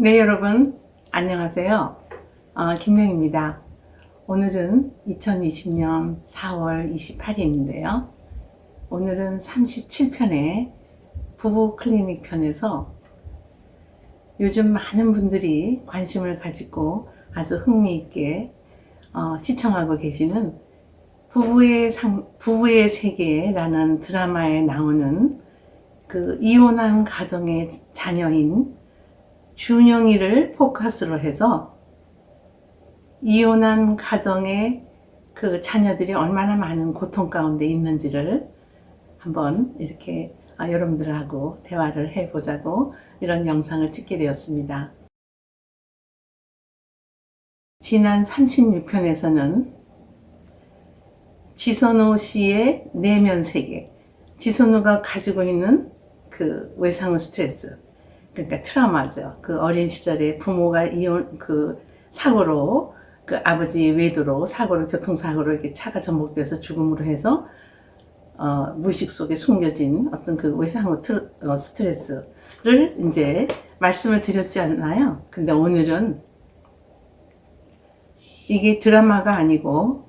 네, 여러분 안녕하세요. 김명입니다. 오늘은 2020년 4월 28일인데요. 오늘은 37편의 부부 클리닉 편에서 요즘 많은 분들이 관심을 가지고 아주 흥미있게 시청하고 계시는 부부의 세계라는 드라마에 나오는 그 이혼한 가정의 자녀인 준영이를 포커스로 해서 이혼한 가정의 그 자녀들이 얼마나 많은 고통 가운데 있는지를 한번 이렇게 여러분들하고 대화를 해보자고 이런 영상을 찍게 되었습니다. 지난 36편에서는 지선우 씨의 내면 세계, 지선우가 가지고 있는 그 외상후 스트레스, 그러니까 트라우마죠. 그 어린 시절에 부모가 사고로, 그 아버지 외도로 교통사고로 이렇게 차가 전복돼서 죽음으로 해서, 무의식 속에 숨겨진 어떤 그 외상후 스트레스를 이제 말씀을 드렸지 않나요? 근데 오늘은 이게 드라마가 아니고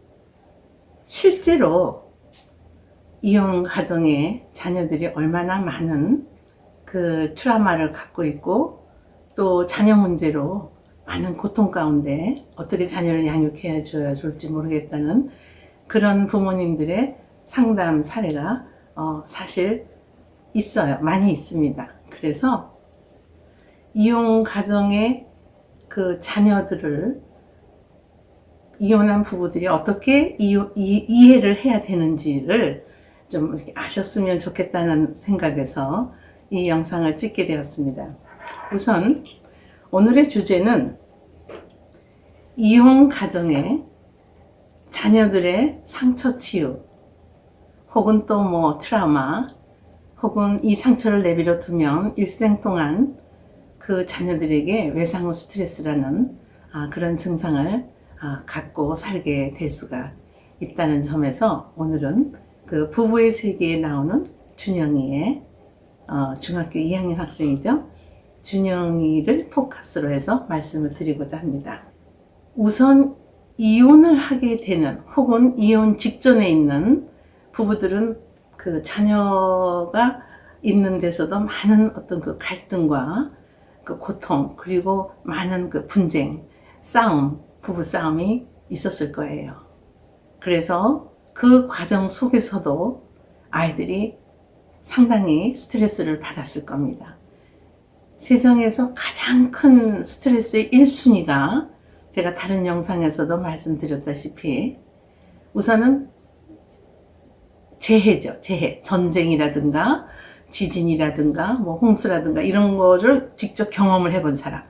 실제로 이혼 가정의 자녀들이 얼마나 많은 그 트라우마를 갖고 있고 또 자녀 문제로 많은 고통 가운데 어떻게 자녀를 양육해 줘야 좋을지 모르겠다는 그런 부모님들의 상담 사례가 사실 있어요. 많이 있습니다. 그래서 이혼 가정의 그 자녀들을 이혼한 부부들이 어떻게 이해를 해야 되는지를 좀 이렇게 아셨으면 좋겠다는 생각에서 이 영상을 찍게 되었습니다. 우선 오늘의 주제는 이혼 가정의 자녀들의 상처 치유 혹은 또 뭐 트라우마 혹은 이 상처를 내버려 두면 일생 동안 그 자녀들에게 외상후 스트레스라는 그런 증상을 갖고 살게 될 수가 있다는 점에서 오늘은 그 부부의 세계에 나오는 준영이의 중학교 2학년 학생이죠. 준영이를 포커스로 해서 말씀을 드리고자 합니다. 우선 이혼을 하게 되는 혹은 이혼 직전에 있는 부부들은 그 자녀가 있는 데서도 많은 어떤 그 갈등과 그 고통 그리고 많은 그 분쟁, 싸움, 부부 싸움이 있었을 거예요. 그래서 그 과정 속에서도 아이들이 상당히 스트레스를 받았을 겁니다. 세상에서 가장 큰 스트레스의 1순위가 제가 다른 영상에서도 말씀드렸다시피 우선은 재해죠. 재해. 전쟁이라든가 지진이라든가 뭐 홍수라든가 이런 거를 직접 경험을 해본 사람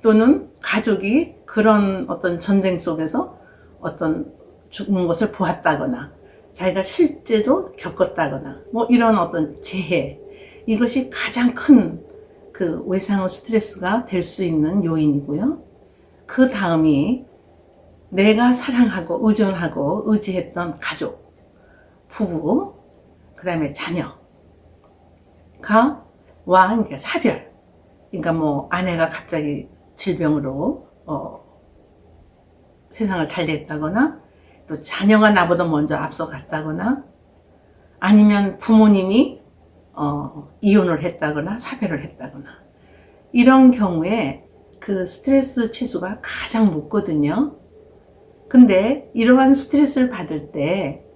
또는 가족이 그런 어떤 전쟁 속에서 어떤 죽는 것을 보았다거나 자기가 실제로 겪었다거나 뭐 이런 어떤 재해, 이것이 가장 큰 그 외상후 스트레스가 될 수 있는 요인이고요. 그 다음이 내가 사랑하고 의존하고 의지했던 가족, 부부, 그 다음에 자녀가 그러니까 사별, 그러니까 뭐 아내가 갑자기 질병으로 세상을 달리했다거나 또 자녀가 나보다 먼저 앞서갔다거나 아니면 부모님이 이혼을 했다거나 사별을 했다거나 이런 경우에 그 스트레스 치수가 가장 높거든요. 근데 이러한 스트레스를 받을 때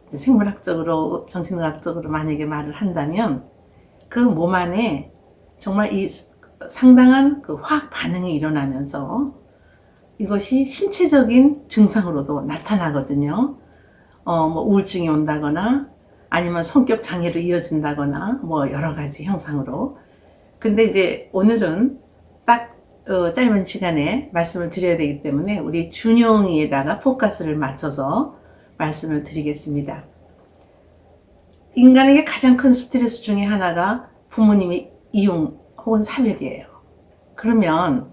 생물학적으로 정신의학적으로 만약에 말을 한다면 그 몸 안에 정말 이 상당한 그 화학 반응이 일어나면서 이것이 신체적인 증상으로도 나타나거든요. 뭐 우울증이 온다거나 아니면 성격 장애로 이어진다거나 뭐 여러 가지 형상으로. 근데 이제 오늘은 딱 짧은 시간에 말씀을 드려야 되기 때문에 우리 준영이에다가 포커스를 맞춰서 말씀을 드리겠습니다. 인간에게 가장 큰 스트레스 중에 하나가 부모님의 이혼 혹은 사별이에요. 그러면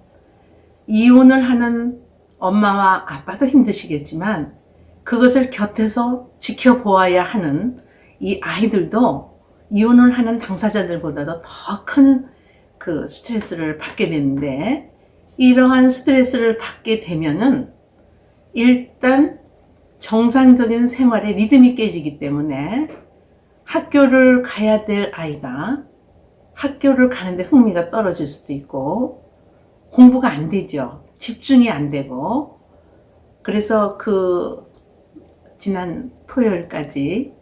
이혼을 하는 엄마와 아빠도 힘드시겠지만 그것을 곁에서 지켜보아야 하는 이 아이들도 이혼을 하는 당사자들보다도 더 큰 그 스트레스를 받게 되는데, 이러한 스트레스를 받게 되면은 일단 정상적인 생활의 리듬이 깨지기 때문에 학교를 가야 될 아이가 학교를 가는데 흥미가 떨어질 수도 있고, 공부가 안 되죠. 집중이 안 되고. 그래서 지난 토요일까지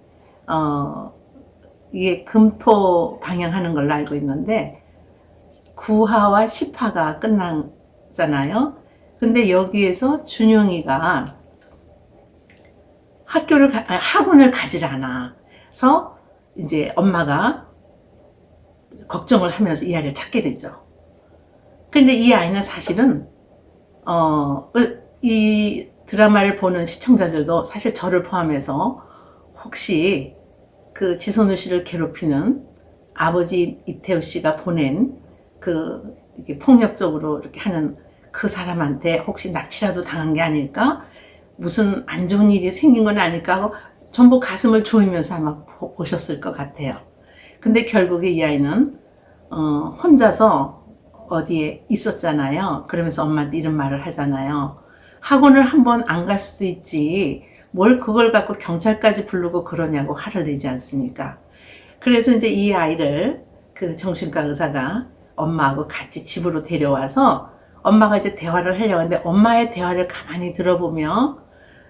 이게 금토 방향하는 걸로 알고 있는데 9화와 10화가 끝났잖아요. 근데 여기에서 준영이가 학원을 가질 않아. 그래서 이제 엄마가 걱정을 하면서 이 아이를 찾게 되죠. 근데 이 아이는 사실은 이 드라마를 보는 시청자들도 사실 저를 포함해서 혹시 그 지선우 씨를 괴롭히는 아버지 이태우 씨가 보낸 이렇게 폭력적으로 이렇게 하는 그 사람한테 혹시 납치라도 당한 게 아닐까? 무슨 안 좋은 일이 생긴 건 아닐까 하고 전부 가슴을 조이면서 아마 보셨을 것 같아요. 근데 결국에 이 아이는 혼자서 어디에 있었잖아요. 그러면서 엄마한테 이런 말을 하잖아요. 학원을 한번 안 갈 수도 있지 뭘 그걸 갖고 경찰까지 부르고 그러냐고 화를 내지 않습니까? 그래서 이제 이 아이를 그 정신과 의사가 엄마하고 같이 집으로 데려와서 엄마가 이제 대화를 하려고 하는데, 엄마의 대화를 가만히 들어보면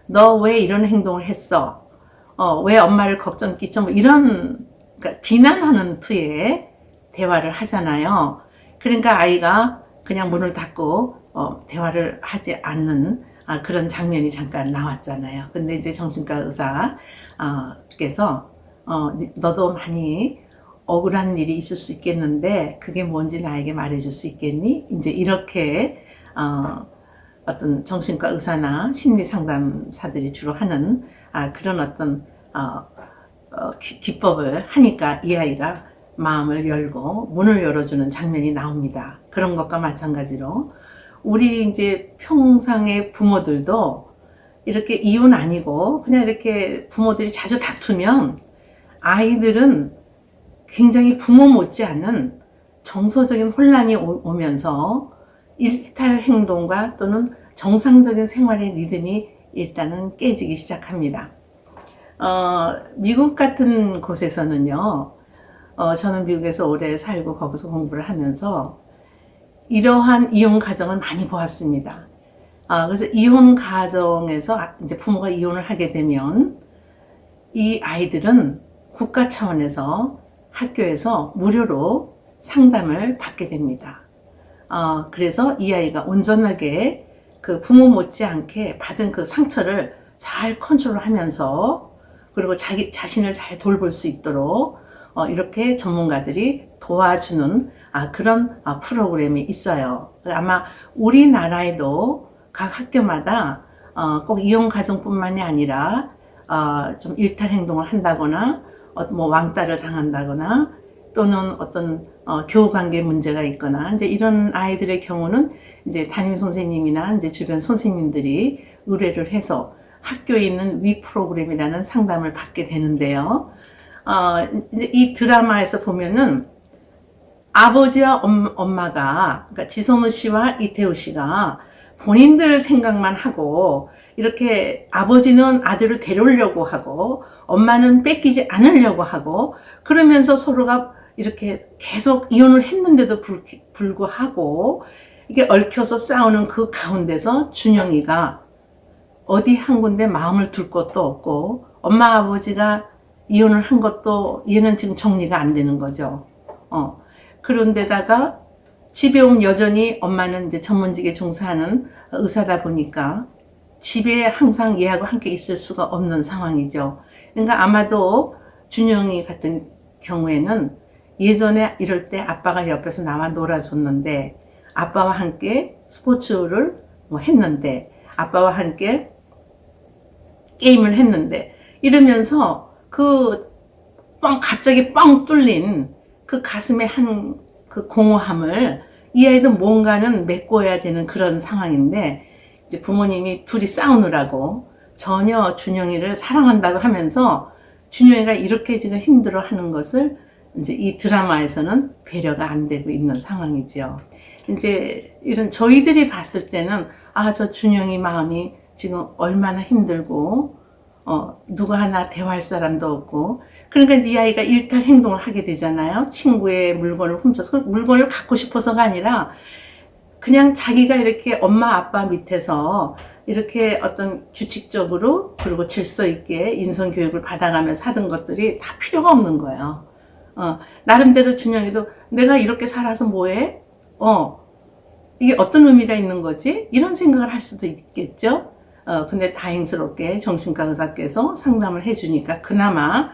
너 왜 이런 행동을 했어? 왜 엄마를 걱정 끼쳐? 뭐 이런, 그러니까 비난하는 투의 대화를 하잖아요. 그러니까 아이가 그냥 문을 닫고 대화를 하지 않는 그런 장면이 잠깐 나왔잖아요. 근데 이제 정신과 의사께서 너도 많이 억울한 일이 있을 수 있겠는데 그게 뭔지 나에게 말해줄 수 있겠니? 이제 이렇게 어떤 정신과 의사나 심리 상담사들이 주로 하는 그런 어떤 기법을 하니까 이 아이가 마음을 열고 문을 열어주는 장면이 나옵니다. 그런 것과 마찬가지로 우리 이제 평상의 부모들도 이렇게 이혼 아니고 그냥 이렇게 부모들이 자주 다투면 아이들은 굉장히 부모 못지않은 정서적인 혼란이 오면서 일탈 행동과 또는 정상적인 생활의 리듬이 일단은 깨지기 시작합니다. 미국 같은 곳에서는요, 저는 미국에서 오래 살고 거기서 공부를 하면서 이러한 이혼 가정을 많이 보았습니다. 그래서 이혼 가정에서 이제 부모가 이혼을 하게 되면 이 아이들은 국가 차원에서 학교에서 무료로 상담을 받게 됩니다. 그래서 이 아이가 온전하게 그 부모 못지않게 받은 그 상처를 잘 컨트롤하면서 그리고 자신을 잘 돌볼 수 있도록 이렇게 전문가들이 도와주는 그런 프로그램이 있어요. 아마 우리나라에도 각 학교마다 꼭 이혼 가정뿐만이 아니라 좀 일탈 행동을 한다거나 뭐 왕따를 당한다거나 또는 어떤 교우 관계 문제가 있거나 이제 이런 아이들의 경우는 이제 담임 선생님이나 이제 주변 선생님들이 의뢰를 해서 학교에 있는 위 프로그램이라는 상담을 받게 되는데요. 이제 이 드라마에서 보면은 아버지와 엄마가, 그러니까 지선우 씨와 이태우 씨가 본인들 생각만 하고 이렇게 아버지는 아들을 데려오려고 하고 엄마는 뺏기지 않으려고 하고 그러면서 서로가 이렇게 계속 이혼을 했는데도 불구하고 이게 얽혀서 싸우는 그 가운데서 준영이가 어디 한 군데 마음을 둘 것도 없고 엄마 아버지가 이혼을 한 것도 얘는 지금 정리가 안 되는 거죠. 그런데다가 집에 오면 여전히 엄마는 이제 전문직에 종사하는 의사다 보니까 집에 항상 얘하고 함께 있을 수가 없는 상황이죠. 그러니까 아마도 준영이 같은 경우에는 예전에 이럴 때 아빠가 옆에서 나와 놀아줬는데 아빠와 함께 스포츠를 뭐 했는데 아빠와 함께 게임을 했는데 이러면서 갑자기 뻥 뚫린 그 가슴에 한 그 공허함을 이 아이도 뭔가는 메꿔야 되는 그런 상황인데 이제 부모님이 둘이 싸우느라고 전혀 준영이를 사랑한다고 하면서 준영이가 이렇게 지금 힘들어 하는 것을 이제 이 드라마에서는 배려가 안 되고 있는 상황이죠. 이제 이런 저희들이 봤을 때는 저 준영이 마음이 지금 얼마나 힘들고 누가 하나 대화할 사람도 없고, 그러니까 이제 이 아이가 일탈 행동을 하게 되잖아요. 친구의 물건을 훔쳐서, 물건을 갖고 싶어서가 아니라 그냥 자기가 이렇게 엄마 아빠 밑에서 이렇게 어떤 규칙적으로 그리고 질서 있게 인성 교육을 받아가면서 하던 것들이 다 필요가 없는 거예요. 나름대로 준영이도 내가 이렇게 살아서 뭐해? 이게 어떤 의미가 있는 거지? 이런 생각을 할 수도 있겠죠. 근데 다행스럽게 정신과 의사께서 상담을 해주니까 그나마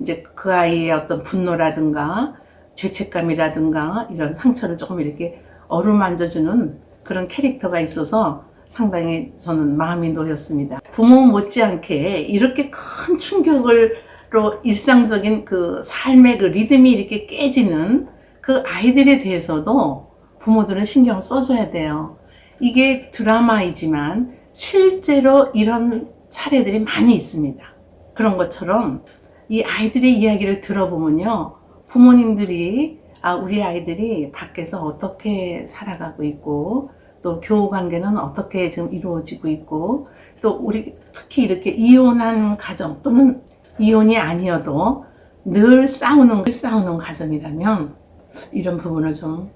이제 그 아이의 어떤 분노라든가 죄책감이라든가 이런 상처를 조금 이렇게 어루만져주는 그런 캐릭터가 있어서 상당히 저는 마음이 놓였습니다. 부모 못지않게 이렇게 큰 충격으로 일상적인 그 삶의 그 리듬이 이렇게 깨지는 그 아이들에 대해서도 부모들은 신경을 써줘야 돼요. 이게 드라마이지만 실제로 이런 사례들이 많이 있습니다. 그런 것처럼 이 아이들의 이야기를 들어보면요, 부모님들이 우리 아이들이 밖에서 어떻게 살아가고 있고 또 교우 관계는 어떻게 지금 이루어지고 있고, 또 우리 특히 이렇게 이혼한 가정 또는 이혼이 아니어도 늘 싸우는 가정이라면 이런 부분을 좀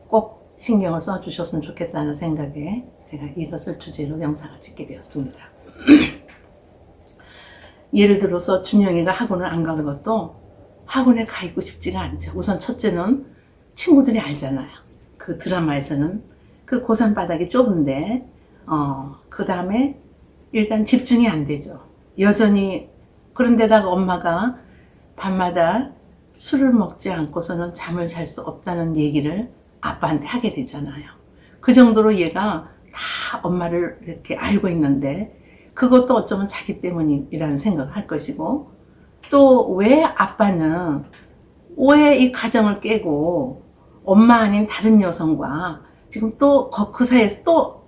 꼭 신경을 써주셨으면 좋겠다는 생각에 제가 이것을 주제로 영상을 찍게 되었습니다. 예를 들어서 준영이가 학원을 안 가는 것도 학원에 가 있고 싶지가 않죠. 우선 첫째는 친구들이 알잖아요. 그 드라마에서는 그 고산 바닥이 좁은데 그 다음에 일단 집중이 안 되죠. 여전히. 그런데다가 엄마가 밤마다 술을 먹지 않고서는 잠을 잘 수 없다는 얘기를 아빠한테 하게 되잖아요. 그 정도로 얘가 다 엄마를 이렇게 알고 있는데 그것도 어쩌면 자기 때문이라는 생각을 할 것이고, 또 왜 아빠는 왜 이 가정을 깨고 엄마 아닌 다른 여성과 지금 또 그 사이에서 또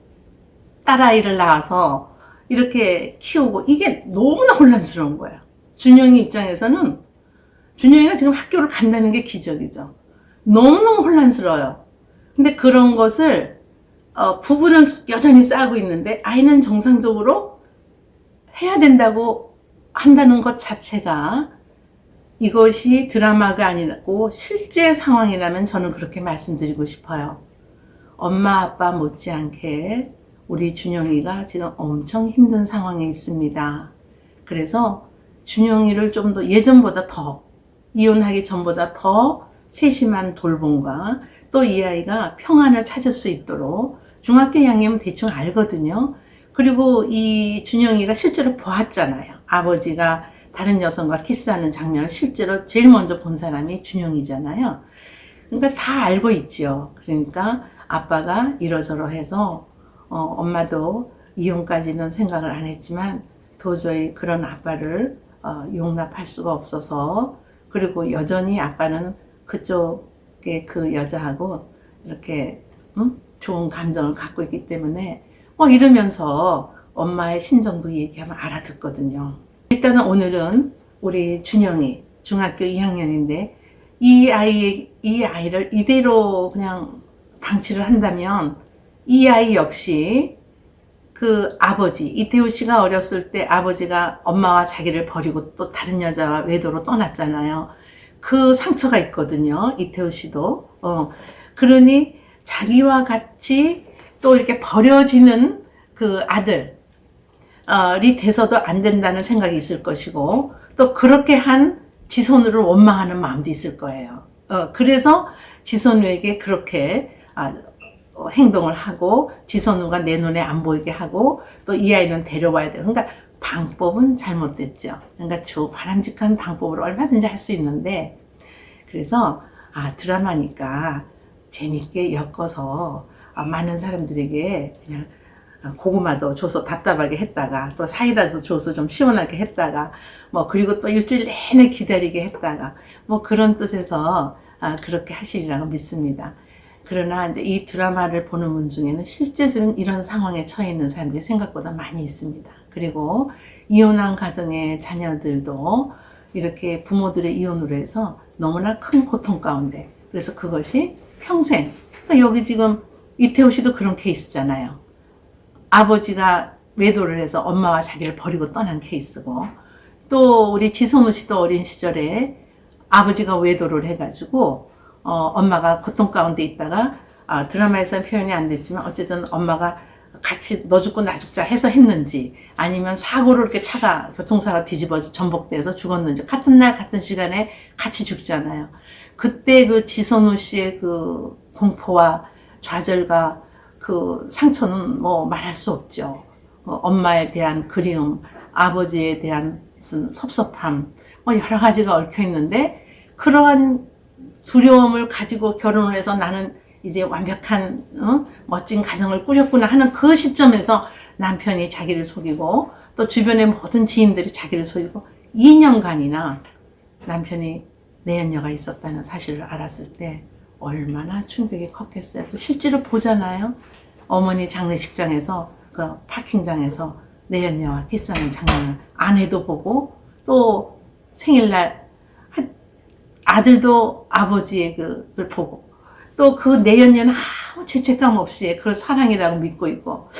딸아이를 낳아서 이렇게 키우고, 이게 너무나 혼란스러운 거예요. 준영이 입장에서는 준영이가 지금 학교를 간다는 게 기적이죠. 너무너무 혼란스러워요. 근데 그런 것을 부부는 여전히 싸우고 있는데 아이는 정상적으로 해야 된다고 한다는 것 자체가, 이것이 드라마가 아니고 실제 상황이라면 저는 그렇게 말씀드리고 싶어요. 엄마 아빠 못지않게 우리 준영이가 지금 엄청 힘든 상황에 있습니다. 그래서 준영이를 좀 더 예전보다 더, 이혼하기 전보다 더 세심한 돌봄과 또 이 아이가 평안을 찾을 수 있도록, 중학교 2학년이면 대충 알거든요. 그리고 이 준영이가 실제로 보았잖아요. 아버지가 다른 여성과 키스하는 장면을 실제로 제일 먼저 본 사람이 준영이잖아요. 그러니까 다 알고 있죠. 그러니까 아빠가 이러저러 해서 엄마도 이혼까지는 생각을 안 했지만 도저히 그런 아빠를 용납할 수가 없어서, 그리고 여전히 아빠는 그쪽에 그 여자하고 이렇게 좋은 감정을 갖고 있기 때문에 이러면서 엄마의 심정도 얘기하면 알아듣거든요. 일단은 오늘은 우리 준영이 중학교 2학년인데 이 아이를 이대로 그냥 방치를 한다면 이 아이 역시 그 아버지, 이태우 씨가 어렸을 때 아버지가 엄마와 자기를 버리고 또 다른 여자와 외도로 떠났잖아요. 그 상처가 있거든요. 이태우 씨도. 그러니 자기와 같이 또 이렇게 버려지는 그 아들이 돼서도 안 된다는 생각이 있을 것이고, 또 그렇게 한 지선우를 원망하는 마음도 있을 거예요. 그래서 지선우에게 그렇게 행동을 하고 지선우가 내 눈에 안 보이게 하고 또 이 아이는 데려와야 돼요. 그러니까 방법은 잘못됐죠. 그러니까 바람직한 방법으로 얼마든지 할 수 있는데, 그래서 드라마니까 재밌게 엮어서 많은 사람들에게 그냥 고구마도 줘서 답답하게 했다가 또 사이다도 줘서 좀 시원하게 했다가 그리고 또 일주일 내내 기다리게 했다가 그런 뜻에서 그렇게 하시리라고 믿습니다. 그러나 이제 이 드라마를 보는 분 중에는 실제적인 이런 상황에 처해 있는 사람들이 생각보다 많이 있습니다. 그리고 이혼한 가정의 자녀들도 이렇게 부모들의 이혼으로 해서 너무나 큰 고통 가운데. 그래서 그것이 평생. 그러니까 여기 지금 이태호 씨도 그런 케이스잖아요. 아버지가 외도를 해서 엄마와 자기를 버리고 떠난 케이스고, 또 우리 지선우 씨도 어린 시절에 아버지가 외도를 해가지고 엄마가 고통 가운데 있다가 드라마에서는 표현이 안 됐지만 어쨌든 엄마가 같이 너 죽고 나 죽자 해서 했는지, 아니면 사고로 이렇게 차가 교통사고 뒤집어져 전복돼서 죽었는지, 같은 날 같은 시간에 같이 죽잖아요. 그때 그 지선우 씨의 그 공포와 좌절과 그 상처는 뭐 말할 수 없죠. 엄마에 대한 그리움, 아버지에 대한 무슨 섭섭함, 뭐 여러 가지가 얽혀 있는데, 그러한 두려움을 가지고 결혼을 해서 나는 이제 완벽한 멋진 가정을 꾸렸구나 하는 그 시점에서 남편이 자기를 속이고, 또 주변의 모든 지인들이 자기를 속이고, 2년간이나 남편이 내연녀가 있었다는 사실을 알았을 때 얼마나 충격이 컸겠어요. 또 실제로 보잖아요. 어머니 장례식장에서 그 파킹장에서 내연녀와 키스하는 장면을 아내도 보고, 또 생일날 아들도 아버지의 그걸 보고, 또 그 내연녀는 아무 죄책감 없이 그걸 사랑이라고 믿고 있고.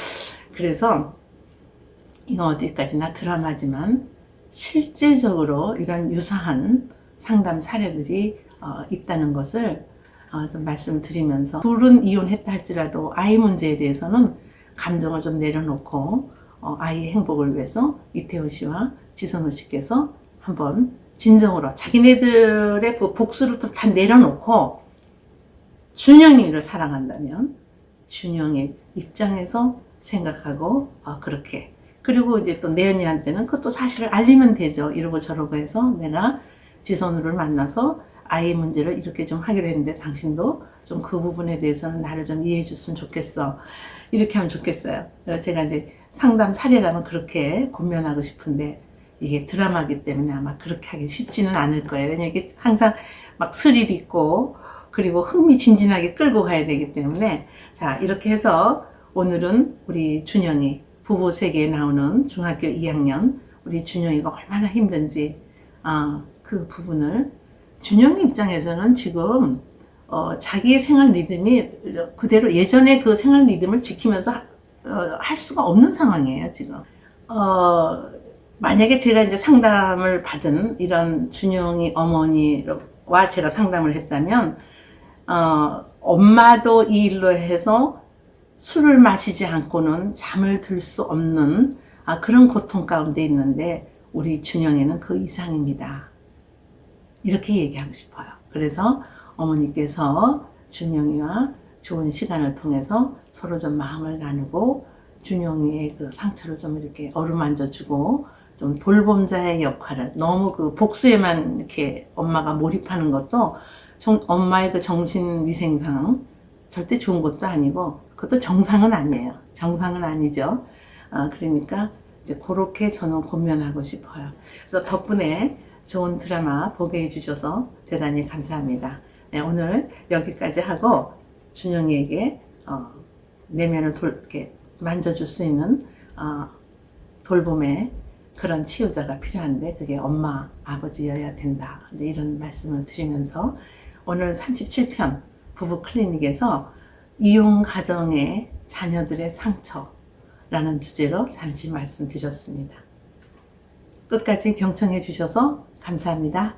그래서 이거 어디까지나 드라마지만 실제적으로 이런 유사한 상담 사례들이 있다는 것을 좀 말씀드리면서, 둘은 이혼했다 할지라도 아이 문제에 대해서는 감정을 좀 내려놓고 아이의 행복을 위해서 이태호 씨와 지선우 씨께서 한번 진정으로 자기네들의 그 복수를 좀 다 내려놓고 준영이를 사랑한다면 준영의 입장에서 생각하고 그렇게, 그리고 이제 또 내연이한테는 그것도 사실을 알리면 되죠. 이러고 저러고 해서 내가 지선우를 만나서 아이 문제를 이렇게 좀 하기로 했는데 당신도 좀 그 부분에 대해서는 나를 좀 이해해 줬으면 좋겠어. 이렇게 하면 좋겠어요. 제가 이제 상담 사례라면 그렇게 권면하고 싶은데, 이게 드라마이기 때문에 아마 그렇게 하기 쉽지는 않을 거예요. 왜냐면 이게 항상 막 스릴 있고, 그리고 흥미진진하게 끌고 가야 되기 때문에. 자, 이렇게 해서 오늘은 우리 준영이 부부 세계에 나오는 중학교 2학년 우리 준영이가 얼마나 힘든지 그 부분을, 준영이 입장에서는 지금 자기의 생활 리듬이 그대로 예전의 그 생활 리듬을 지키면서 할 수가 없는 상황이에요, 지금. 만약에 제가 이제 상담을 받은 이런 준영이 어머니와 제가 상담을 했다면, 엄마도 이 일로 해서 술을 마시지 않고는 잠을 들 수 없는 그런 고통 가운데 있는데, 우리 준영이는 그 이상입니다. 이렇게 얘기하고 싶어요. 그래서 어머니께서 준영이와 좋은 시간을 통해서 서로 좀 마음을 나누고, 준영이의 그 상처를 좀 이렇게 어루만져주고, 좀 돌봄자의 역할을, 너무 그 복수에만 이렇게 엄마가 몰입하는 것도 엄마의 그 정신위생상 절대 좋은 것도 아니고, 그것도 정상은 아니에요. 정상은 아니죠. 그러니까 이제 그렇게 저는 권면하고 싶어요. 그래서 덕분에 좋은 드라마 보게 해주셔서 대단히 감사합니다. 네, 오늘 여기까지 하고, 준영이에게 내면을 이렇게 만져줄 수 있는 돌봄의 그런 치유자가 필요한데, 그게 엄마, 아버지여야 된다. 이런 말씀을 드리면서 오늘 37편 부부 클리닉에서 이혼 가정의 자녀들의 상처라는 주제로 잠시 말씀드렸습니다. 끝까지 경청해 주셔서 감사합니다.